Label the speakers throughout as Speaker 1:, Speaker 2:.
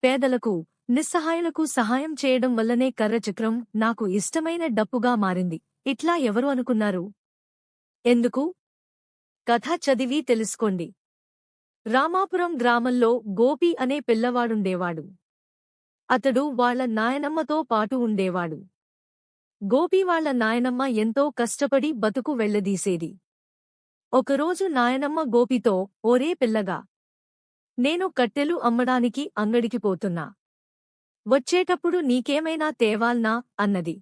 Speaker 1: పేదలకు, నిస్సహాయులకు సహాయం చేయడం వల్లనే కర్రచక్రం నాకు ఇష్టమైన డప్పుగా మారింది. ఇట్లా ఎవరు అనుకున్నారు? ఎందుకు? కథ చదివి తెలుసుకోండి. రామాపురం గ్రామంలో గోపి అనే పిల్లవాడుండేవాడు. అతడు వాళ్ల నాయనమ్మతో పాటు ఉండేవాడు. గోపి వాళ్ల నాయనమ్మ ఎంతో కష్టపడి బతుకు వెళ్లదీసేది. ఒకరోజు నాయనమ్మ గోపితో, ఓరే పిల్లగా, నేను కట్టెలు అమ్మడానికి అంగడికి పోతున్నా. వచ్చేటప్పుడు నీకేమైనా తేవాల్నా అన్నది.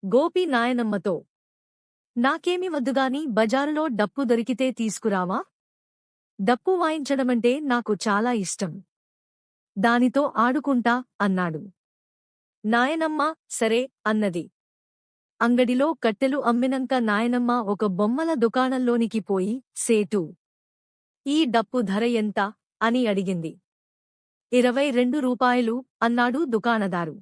Speaker 1: గోపి నాయనమ్మతో, నాకేమి వద్దుగాని బజారులో డప్పు దొరికితే తీసుకురావా? డప్పు వాయించడమంటే నాకు చాలా ఇష్టం. దానితో ఆడుకుంటా అన్నాడు. నాయనమ్మ సరే అన్నది. అంగడిలో కట్టెలు అమ్మినంక నాయనమ్మ ఒక బొమ్మల దుకాణంలోనికి పోయి, సేటు, ఈ డప్పు ధర ఎంత అని అడిగింది. 22 రూపాయలు అన్నాడు దుకాణదారు.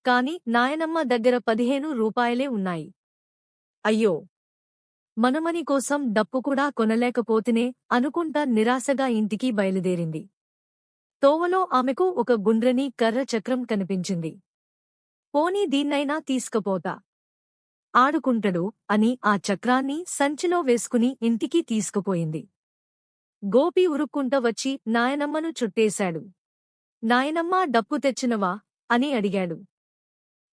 Speaker 1: కాని నాయనమ్మ దగ్గర 15 రూపాయలే ఉన్నాయి. అయ్యో, మనమని కోసం డప్పు కూడా కొనలేకపోతినే అనుకుంటా నిరాశగా ఇంటికి బయలుదేరింది. తోవలో ఆమెకు ఒక గుండ్రని కర్ర చక్రం కనిపించింది. పోనీ దీన్నైనా తీసుకపోతా, ఆడుకుంటడు అని ఆ చక్రాన్ని సంచిలో వేసుకుని ఇంటికి తీసుకుపోయింది. గోపి ఉరుక్కుంట వచ్చి నాయనమ్మను చుట్టేశాడు. నాయనమ్మా, డప్పు తెచ్చినవా అని అడిగాడు.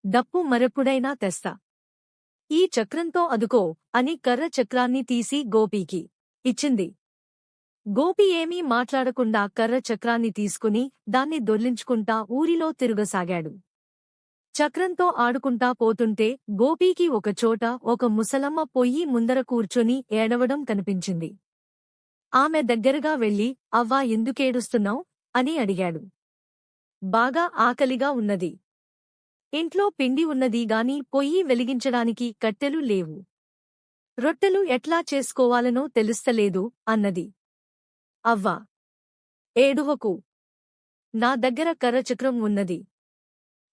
Speaker 1: డప్పు మరెప్పుడైనా తెస్తా, ఈ చక్రంతో అదుకో అని కర్ర చక్రాన్ని తీసి గోపీకి ఇచ్చింది. గోపి ఏమీ మాట్లాడకుండా కర్ర చక్రాన్ని తీసుకుని దాన్ని దొర్లించుకుంటా ఊరిలో తిరుగసాగాడు. చక్రంతో ఆడుకుంటా పోతుంటే గోపీకి ఒకచోట ఒక ముసలమ్మ పొయ్యి ముందర కూర్చొని ఏడవడం కనిపించింది. ఆమె దగ్గరగా వెళ్లి, అవ్వా, ఎందుకేడుస్తున్నావ్ అని అడిగాడు. బాగా ఆకలిగా ఉన్నది. ఇంట్లో పిండి ఉన్నది గాని పొయ్యి వెలిగించడానికి కట్టెలు లేవు. రొట్టెలు ఎట్లా చేసుకోవాలనో తెలుస్తలేదు అన్నది. అవ్వా, ఏడువకు, నా దగ్గర కర్రచక్రం ఉన్నది.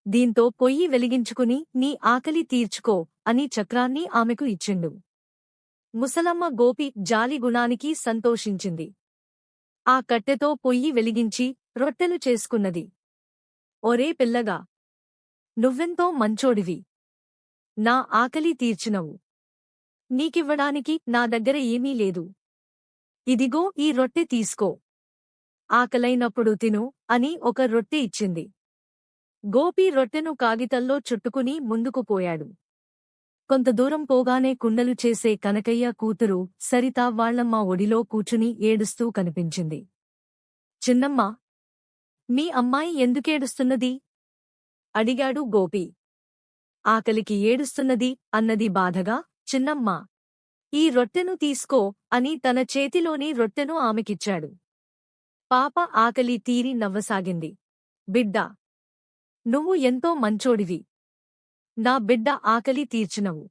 Speaker 1: దీంతో పొయ్యి వెలిగించుకుని నీ ఆకలి తీర్చుకో అని చక్రాన్ని ఆమెకు ఇచ్చిండు. ముసలమ్మ గోపి జాలి గుణానికి సంతోషించింది. ఆ కట్టెతో పొయ్యి వెలిగించి రొట్టెలు చేసుకున్నది. ఒరే పిల్లగా, నువ్వెంతో మంచోడివి. నా ఆకలి తీర్చినవు. నీకివ్వడానికి నా దగ్గర ఏమీ లేదు. ఇదిగో ఈ రొట్టె తీసుకో. ఆకలైనప్పుడు తిను అని ఒక రొట్టె ఇచ్చింది. గోపి రొట్టెను కాగితంలో చుట్టుకుని ముందుకు పోయాడు. కొంత దూరం పోగానే కుండలు చేసే కనకయ్య కూతురు సరిత వాళ్లమ్మ ఒడిలో కూచుని ఏడుస్తూ కనిపించింది. చిన్నమ్మా, మీ అమ్మాయి ఎందుకేడుస్తున్నది అడిగాడు గోపి. ఆకలికి ఏడుస్తున్నది అన్నది బాధగా. చిన్నమ్మా, ఈ రొట్టెను తీసుకో అని తన చేతిలోని రొట్టెను ఆమెకిచ్చాడు. పాప ఆకలి తీరి నవ్వసాగింది. బిడ్డా, నువ్వు ఎంతో మంచోడివి. నా బిడ్డ ఆకలి తీర్చినవు.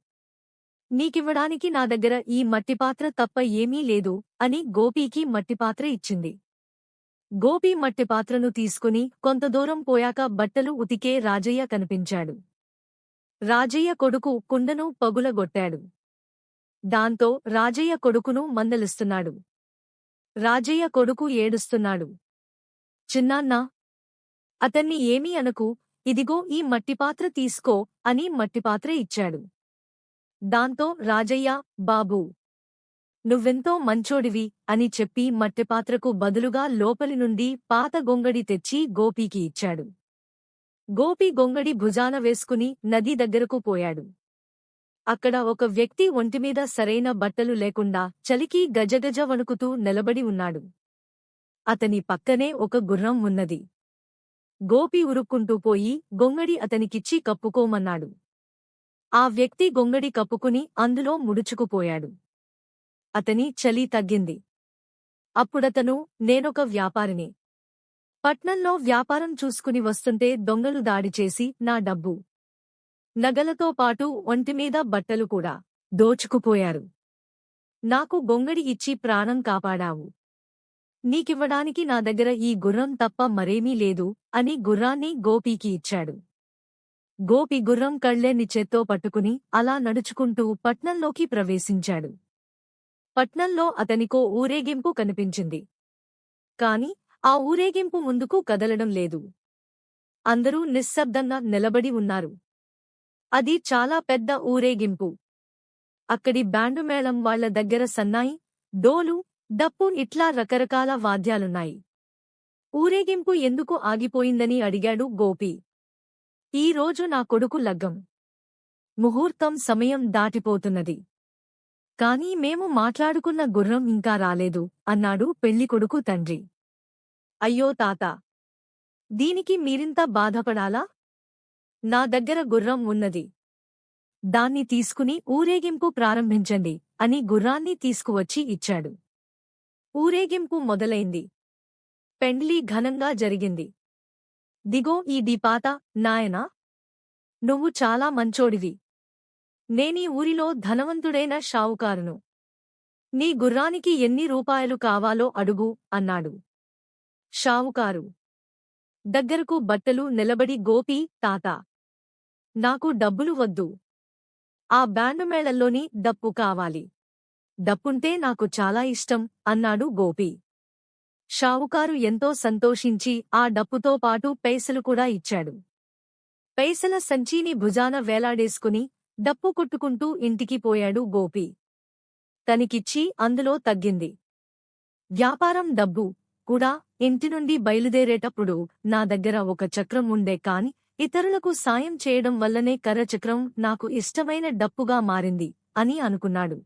Speaker 1: నీకివ్వడానికి నా దగ్గర ఈ మట్టిపాత్ర తప్ప ఏమీ లేదు అని గోపీకి మట్టిపాత్ర ఇచ్చింది. గోపి మట్టిపాత్రను తీసుకుని కొంత దూరం పోయాక బట్టలు ఉతికే రాజయ్య కనిపించాడు. రాజయ్య కొడుకు కుండను పగులగొట్టాడు. దాంతో రాజయ్య కొడుకును మందలిస్తున్నాడు. రాజయ్య కొడుకు ఏడుస్తున్నాడు. చిన్నాన్నా, అతన్ని ఏమీ అనకు, ఇదిగో ఈ మట్టిపాత్ర తీసుకో అని మట్టిపాత్ర ఇచ్చాడు. దాంతో రాజయ్య, బాబూ, నువ్వెంతో మంచోడివి అని చెప్పి మట్టిపాత్రకు బదులుగా లోపలి నుండి పాత గొంగడి తెచ్చి గోపీకి ఇచ్చాడు. గోపి గొంగడి భుజాన వేసుకుని నది దగ్గరకు పోయాడు. అక్కడ ఒక వ్యక్తి ఒంటిమీద సరైన బట్టలు లేకుండా చలికి గజగజ వణుకుతూ నిలబడి ఉన్నాడు. అతని పక్కనే ఒక గుర్రం ఉన్నది. గోపి ఉరుక్కుంటూ పోయి గొంగడి అతనికిచ్చి కప్పుకోమన్నాడు. ఆ వ్యక్తి గొంగడి కప్పుకుని అందులో ముడుచుకుపోయాడు. అతని చలి తగ్గింది. అప్పుడతను, నేనొక వ్యాపారిని. పట్నంలో వ్యాపారం చూసుకుని వస్తుంటే దొంగలు దాడిచేసి నా డబ్బు, నగలతో పాటు ఒంటిమీద బట్టలు కూడా దోచుకుపోయారు. నాకు గొంగడి ఇచ్చి ప్రాణం కాపాడావు. నీకివ్వడానికి నా దగ్గర ఈ గుర్రం తప్ప మరేమీ లేదు అని గుర్రాన్ని గోపీకి ఇచ్చాడు. గోపి గుర్రం కళ్ళేన్ని చేత్తో పట్టుకుని అలా నడుచుకుంటూ పట్నంలోకి ప్రవేశించాడు. పట్నంలో అతనికో ఊరేగింపు కనిపించింది. కాని ఆ ఊరేగింపు ముందుకు కదలడం లేదు. అందరూ నిశ్శబ్దంగా నిలబడి ఉన్నారు. అది చాలా పెద్ద ఊరేగింపు. అక్కడి బ్యాండు మేళం వాళ్ల దగ్గర సన్నాయి, డోలు, డప్పు ఇట్లా రకరకాల వాద్యాలున్నాయి. ఊరేగింపు ఎందుకు ఆగిపోయిందని అడిగాడు గోపి. ఈ రోజు నా కొడుకు లగ్గం. ముహూర్తం సమయం దాటిపోతున్నది. కానీ మేము మాట్లాడుకున్న గుర్రం ఇంకా రాలేదు అన్నాడు పెళ్లికొడుకు తండ్రి. అయ్యో తాతా! దీనికి మీరింత బాధపడాలా? నా దగ్గర గుర్రం ఉన్నది. దాన్ని తీసుకుని ఊరేగింపు ప్రారంభించండి అని గుర్రాన్ని తీసుకువచ్చి ఇచ్చాడు. ఊరేగింపు మొదలైంది. పెండ్లి ఘనంగా జరిగింది. దిగో ఈ దీపాత, నాయనా! నువ్వు చాలా మంచోడివి. నేనీ ఊరిలో ధనవంతుడైన షావుకారును. నీ గుర్రానికి ఎన్ని రూపాయలు కావాలో అడుగు అన్నాడు. షావుకారు దగ్గరకు బట్టలు నిలబడి గోపీ, తాతా! నాకు డబ్బులు వద్దు. ఆ బ్యాండుమేళంలోని డప్పు కావాలి. డప్పుంటే నాకు చాలా ఇష్టం అన్నాడు గోపి. షావుకారు ఎంతో సంతోషించి ఆ డప్పుతో పాటు పైసలు కూడా ఇచ్చాడు. పైసల సంచీని భుజాన వేలాడేసుకుని డప్పు కొట్టుకుంటూ ఇంటికి పోయాడు గోపి. తనికిచ్చి అందులో తగ్గింది. వ్యాపారం డబ్బు కూడా. ఇంటినుండి బయలుదేరేటప్పుడు నా దగ్గర ఒక చక్రం ఉండే కాని ఇతరులకు సాయం చేయడం వల్లనే కర్రచక్రం నాకు ఇష్టమైన డప్పుగా మారింది అని అనుకున్నాడు.